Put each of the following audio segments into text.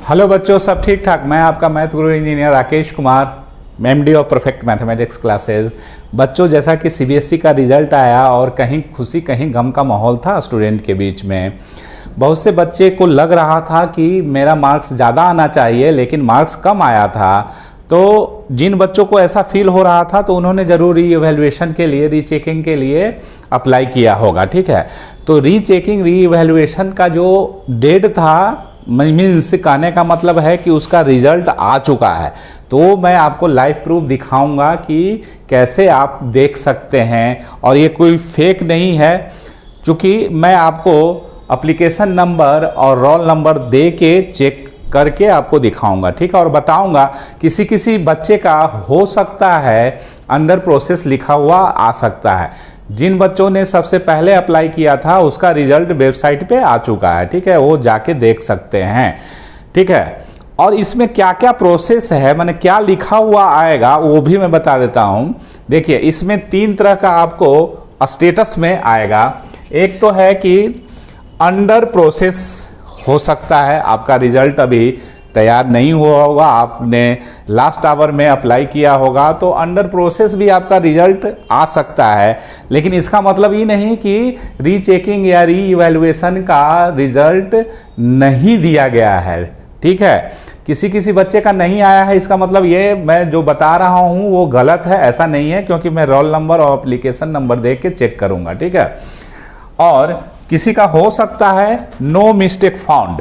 Hello बच्चों, सब ठीक ठाक। मैं आपका math Guru engineer Rakesh Kumar, MD of perfect mathematics classes. बच्चों, जैसा कि CBSE का रिजल्ट आया और कहीं खुशी कहीं गम का माहौल था स्टूडेंट के बीच में। बहुत से बच्चे को लग रहा था कि मेरा मार्क्स ज़्यादा आना चाहिए, लेकिन मार्क्स कम आया था। तो जिन बच्चों को ऐसा फील हो रहा था तो उन्होंने ज़रूर रीइवैल्यूएशन के लिए, रीचेकिंग के लिए अप्लाई किया होगा। ठीक है, तो रीचेकिंग, रीइवैल्यूएशन का जो डेट था, मीन्स कहने का मतलब है कि उसका रिजल्ट आ चुका है। तो मैं आपको लाइव प्रूफ दिखाऊंगा कि कैसे आप देख सकते हैं, और ये कोई फेक नहीं है, क्योंकि मैं आपको एप्लीकेशन नंबर और रोल नंबर दे के चेक करके आपको दिखाऊंगा। ठीक है, और बताऊंगा किसी किसी बच्चे का हो सकता है अंडर प्रोसेस लिखा हुआ आ सकता है। जिन बच्चों ने सबसे पहले अप्लाई किया था उसका रिजल्ट वेबसाइट पे आ चुका है। ठीक है, वो जाके देख सकते हैं। ठीक है, और इसमें क्या क्या प्रोसेस है, मैंने क्या लिखा हुआ आएगा वो भी मैं बता देता हूँ। देखिए, इसमें 3 तरह का आपको स्टेटस में आएगा। एक तो है कि अंडर प्रोसेस हो सकता है, आपका रिजल्ट अभी तैयार नहीं हुआ होगा, आपने लास्ट आवर में अप्लाई किया होगा, तो अंडर प्रोसेस भी आपका रिजल्ट आ सकता है। लेकिन इसका मतलब ये नहीं कि रीचेकिंग या रीइवैल्यूएशन का रिजल्ट नहीं दिया गया है। ठीक है, किसी किसी बच्चे का नहीं आया है, इसका मतलब ये मैं जो बता रहा हूँ वो गलत है, ऐसा नहीं है, क्योंकि मैं रोल नंबर और एप्लीकेशन नंबर देख के चेक करूँगा। ठीक है, और किसी का हो सकता है no mistake found.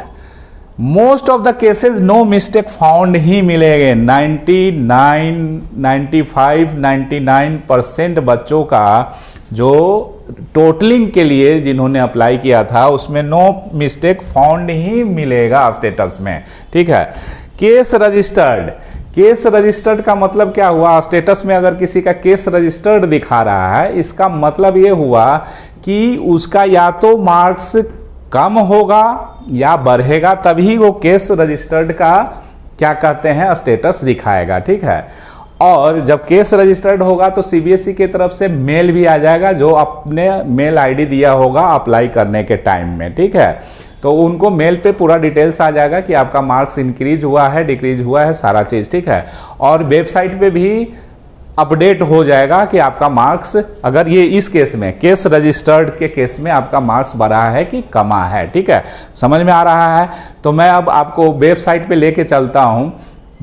Most of the cases no mistake found ही मिलेंगे। 99% बच्चों का जो टोटलिंग के लिए जिन्होंने अप्लाई किया था उसमें नो मिस्टेक फाउंड ही मिलेगा स्टेटस में। ठीक है, केस रजिस्टर्ड। केस रजिस्टर्ड का मतलब क्या हुआ? स्टेटस में अगर किसी का केस रजिस्टर्ड दिखा रहा है, इसका मतलब ये हुआ कि उसका या तो मार्क्स कम होगा या बढ़ेगा, तभी वो केस रजिस्टर्ड का क्या कहते हैं स्टेटस दिखाएगा। ठीक है, और जब केस रजिस्टर्ड होगा तो CBSE की तरफ से मेल भी आ जाएगा, जो अपने मेल ID दिया होगा अप्लाई करने के टाइम में। ठीक है, तो उनको मेल पे पूरा डिटेल्स आ जाएगा कि आपका मार्क्स इंक्रीज हुआ है, डिक्रीज हुआ है, सारा चीज़। ठीक है, और वेबसाइट पे भी अपडेट हो जाएगा कि आपका मार्क्स, अगर ये इस केस में, केस रजिस्टर्ड के केस में, आपका मार्क्स बढ़ा है कि कमा है। ठीक है, समझ में आ रहा है? तो मैं अब आपको वेबसाइट पे लेके चलता हूँ,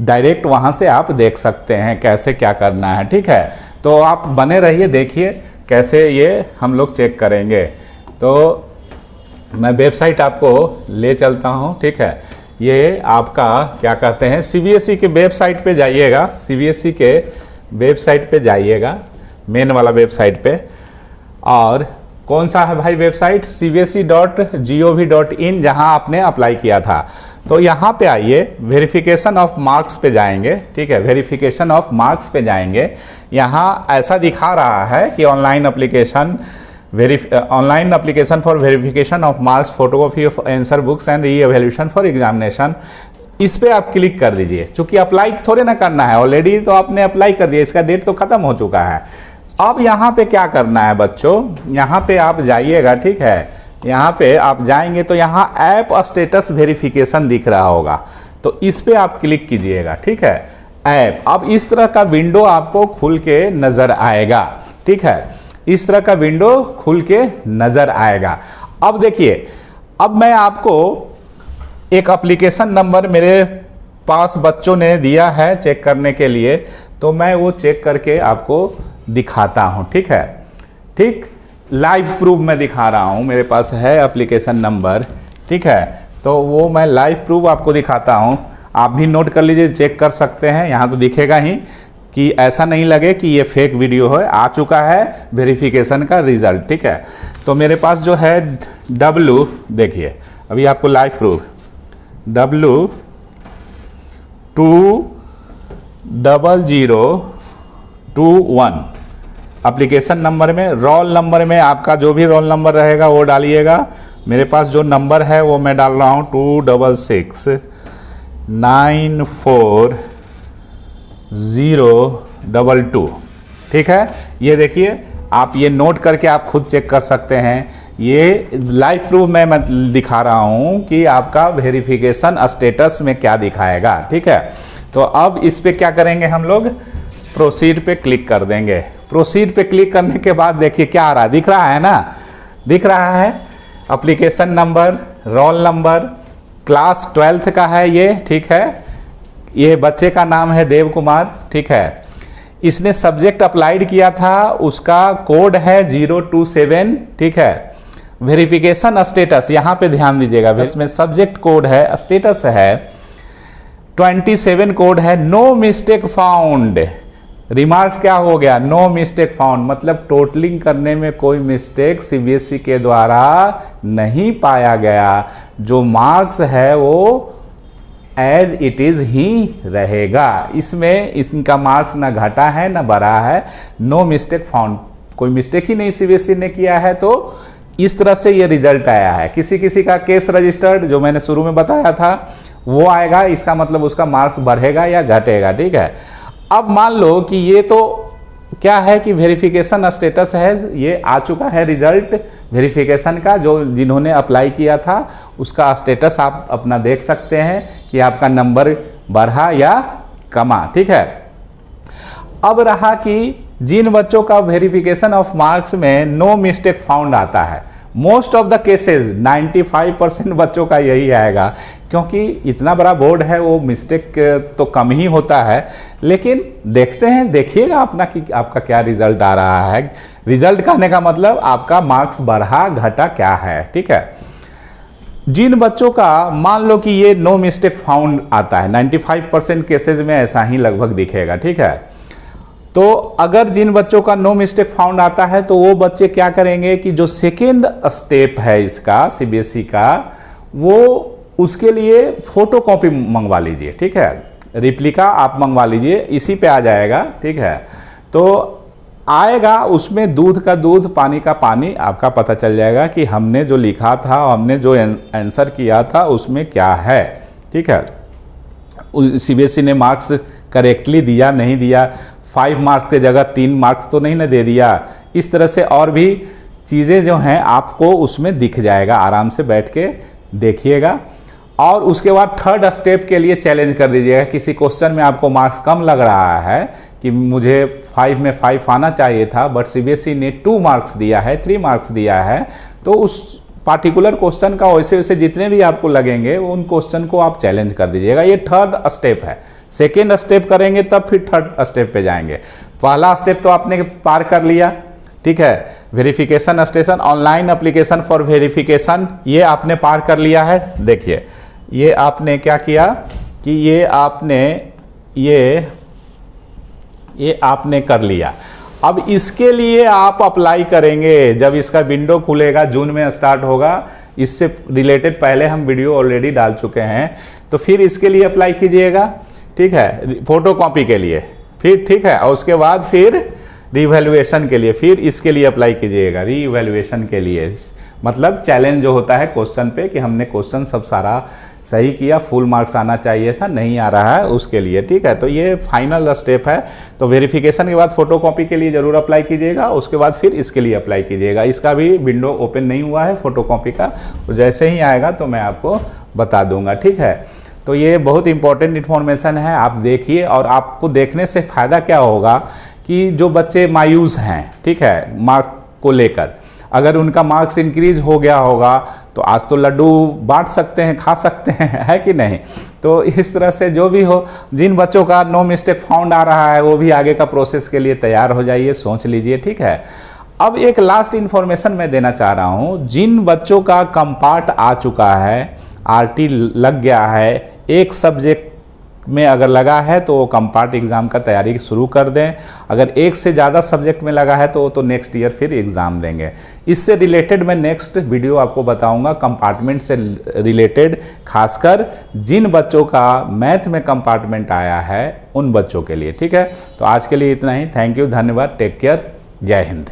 डायरेक्ट वहाँ से आप देख सकते हैं कैसे क्या करना है। ठीक है, तो आप बने रहिए, देखिए कैसे ये हम लोग चेक करेंगे। तो मैं वेबसाइट आपको ले चलता हूँ। ठीक है, ये आपका क्या कहते हैं, CBSE के वेबसाइट पे जाइएगा, CBSE के वेबसाइट पे जाइएगा, मेन वाला वेबसाइट पे। और कौन सा है भाई वेबसाइट? cbse.gov.in, जहां आपने अप्लाई किया था। तो यहाँ पे आइए, वेरिफिकेशन ऑफ मार्क्स पे जाएंगे। ठीक है, वेरिफिकेशन ऑफ मार्क्स पे जाएंगे। यहाँ ऐसा दिखा रहा है कि online application for verification of marks, photocopy of answer books and reevaluation for examination. इस पे आप क्लिक कर दीजिए, क्योंकि अप्लाई थोड़े ना करना है, ऑलरेडी तो आपने अप्लाई कर दिया, इसका डेट तो खत्म हो चुका है। अब यहाँ पे क्या करना है बच्चों, यहाँ पे आप जाइएगा। ठीक है, यहाँ पे आप जाएंगे तो यहाँ ऐप स्टेटस वेरिफिकेशन दिख रहा होगा, तो इस पे आप क्लिक कीजिएगा। ठीक है, ऐप। अब इस तरह का विंडो आपको खुल के नजर आएगा। ठीक है, इस तरह का विंडो खुल के नजर आएगा। अब देखिए, अब मैं आपको एक एप्लीकेशन नंबर मेरे पास बच्चों ने दिया है चेक करने के लिए, तो मैं वो चेक करके आपको दिखाता हूँ। ठीक है, ठीक, लाइव प्रूफ मैं दिखा रहा हूँ, मेरे पास है एप्लीकेशन नंबर। ठीक है, तो वो मैं लाइव प्रूफ आपको दिखाता हूँ, आप भी नोट कर लीजिए, चेक कर सकते हैं। यहाँ तो दिखेगा ही, कि ऐसा नहीं लगे कि ये फेक वीडियो है। आ चुका है वेरिफिकेशन का रिजल्ट। ठीक है, तो मेरे पास जो है देखिए अभी आपको live proof W20021 application number में, रोल नंबर में आपका जो भी रोल नंबर रहेगा वो डालिएगा। मेरे पास जो नंबर है वो मैं डाल रहा हूँ 26694022। ठीक है, ये देखिए, आप ये नोट करके आप खुद चेक कर सकते हैं ये लाइव प्रूफ मैं दिखा रहा हूं कि आपका वेरिफिकेशन स्टेटस में क्या दिखाएगा। ठीक है, तो अब इस पे क्या करेंगे हम लोग, प्रोसीड पे क्लिक कर देंगे। प्रोसीड पे क्लिक करने के बाद देखिए क्या आ रहा है, दिख रहा है ना, दिख रहा है application number, roll number, class 12th का है ये। ठीक है, ये बच्चे का नाम है देव कुमार। ठीक है, इसने सब्जेक्ट अप्लाइड किया था, उसका कोड है 027। ठीक है, वेरिफिकेशन स्टेटस यहाँ पे ध्यान दीजिएगा, इसमें सब्जेक्ट कोड है, स्टेटस है 27 कोड है, नो मिस्टेक फाउंड। रिमार्क्स क्या हो गया, नो मिस्टेक फाउंड, मतलब टोटलिंग करने में कोई मिस्टेक सीबीएसई के द्वारा नहीं पाया गया। जो मार्क्स है वो एज इट इज ही रहेगा, इसमें इनका मार्क्स ना घटा है ना बढ़ा है। नो मिस्टेक फाउंड, कोई मिस्टेक ही नहीं सीबीएसई ने किया है, तो इस तरह से ये रिजल्ट आया है। किसी किसी का केस रजिस्टर्ड, जो मैंने शुरू में बताया था, वो आएगा, इसका मतलब उसका मार्क्स बढ़ेगा या घटेगा। ठीक है, अब मान लो कि ये तो क्या है कि वेरिफिकेशन स्टेटस है, ये आ चुका है रिजल्ट वेरिफिकेशन का, जो जिन्होंने अप्लाई किया था उसका स्टेटस आप अपना देख सकते हैं कि आपका नंबर बढ़ा या कमा। ठीक है, अब रहा कि जिन बच्चों का वेरिफिकेशन ऑफ मार्क्स में नो मिस्टेक फाउंड आता है, मोस्ट ऑफ द केसेस 95% बच्चों का यही आएगा, क्योंकि इतना बड़ा बोर्ड है, वो मिस्टेक तो कम ही होता है। लेकिन देखते हैं, देखिएगा अपना कि आपका क्या रिजल्ट आ रहा है। रिजल्ट कहने का मतलब आपका मार्क्स बढ़ा घटा क्या है। ठीक है, जिन बच्चों का मान लो कि ये नो मिस्टेक फाउंड आता है, 95% केसेस में ऐसा ही लगभग दिखेगा। ठीक है, तो अगर जिन बच्चों का नो मिस्टेक फाउंड आता है तो वो बच्चे क्या करेंगे कि जो सेकेंड स्टेप है इसका सीबीएसई का, वो उसके लिए फोटो कॉपी मंगवा लीजिए। ठीक है, रिप्लिका आप मंगवा लीजिए, इसी पे आ जाएगा। ठीक है, तो आएगा उसमें दूध का दूध पानी का पानी, आपका पता चल जाएगा कि हमने जो लिखा था, हमने जो आंसर किया था उसमें क्या है। ठीक है, सीबीएसई ने मार्क्स करेक्टली दिया नहीं दिया, 5 मार्क्स की जगह 3 मार्क्स तो नहीं ना दे दिया, इस तरह से और भी चीज़ें जो हैं आपको उसमें दिख जाएगा। आराम से बैठ के देखिएगा, और उसके बाद थर्ड स्टेप के लिए चैलेंज कर दीजिएगा। किसी क्वेश्चन में आपको मार्क्स कम लग रहा है कि मुझे 5 में 5 आना चाहिए था, बट सीबीएसई ने 2 मार्क्स दिया है, 3 मार्क्स दिया है, तो उस पार्टिकुलर क्वेश्चन का वैसे वैसे जितने भी आपको लगेंगे उन क्वेश्चन को आप चैलेंज कर दीजिएगा। ये थर्ड स्टेप है, सेकेंड स्टेप करेंगे तब फिर थर्ड स्टेप पे जाएंगे। पहला स्टेप तो आपने पार कर लिया। ठीक है, verification station, online application for verification, ये आपने पार कर लिया है। देखिए ये आपने क्या किया कि ये आपने कर लिया। अब इसके लिए आप अप्लाई करेंगे, जब इसका विंडो खुलेगा, जून में स्टार्ट होगा, इससे रिलेटेड पहले हम वीडियो ऑलरेडी डाल चुके हैं, तो फिर इसके लिए अप्लाई कीजिएगा। ठीक है, फोटो कॉपी के लिए फिर, ठीक है, और उसके बाद फिर रीवैल्यूएशन के लिए फिर इसके लिए अप्लाई कीजिएगा। रीवैल्यूएशन के लिए मतलब चैलेंज जो होता है क्वेश्चन पे कि हमने क्वेश्चन सब सारा सही किया, फुल मार्क्स आना चाहिए था, नहीं आ रहा है, उसके लिए। ठीक है, तो ये फाइनल स्टेप है। तो वेरिफिकेशन के बाद फोटो कॉपी के लिए ज़रूर अप्लाई कीजिएगा, उसके बाद फिर इसके लिए अप्लाई कीजिएगा। इसका भी विंडो ओपन नहीं हुआ है फोटो कॉपी का, तो जैसे ही आएगा तो मैं आपको बता दूंगा। ठीक है, तो ये बहुत इंपॉर्टेंट इन्फॉर्मेशन है, आप देखिए। और आपको देखने से फ़ायदा क्या होगा कि जो बच्चे मायूस हैं, ठीक है, मार्क्स को लेकर, अगर उनका मार्क्स इंक्रीज हो गया होगा तो आज तो लड्डू बांट सकते हैं, खा सकते हैं, है कि नहीं। तो इस तरह से जो भी हो, जिन बच्चों का नो मिस्टेक फाउंड आ रहा है वो भी आगे का प्रोसेस के लिए तैयार हो जाइए, सोच लीजिए। ठीक है, अब एक लास्ट इन्फॉर्मेशन मैं देना चाह रहा हूँ। जिन बच्चों का कंपार्ट आ चुका है, आरटी लग गया है, एक सब्जेक्ट में अगर लगा है तो वो कंपार्ट एग्ज़ाम का तैयारी शुरू कर दें। अगर एक से ज़्यादा सब्जेक्ट में लगा है तो नेक्स्ट ईयर फिर एग्ज़ाम देंगे। इससे रिलेटेड मैं नेक्स्ट वीडियो आपको बताऊंगा, कंपार्टमेंट से रिलेटेड, खासकर जिन बच्चों का मैथ में कंपार्टमेंट आया है उन बच्चों के लिए। ठीक है, तो आज के लिए इतना ही। थैंक यू, धन्यवाद, टेक केयर, जय हिंद।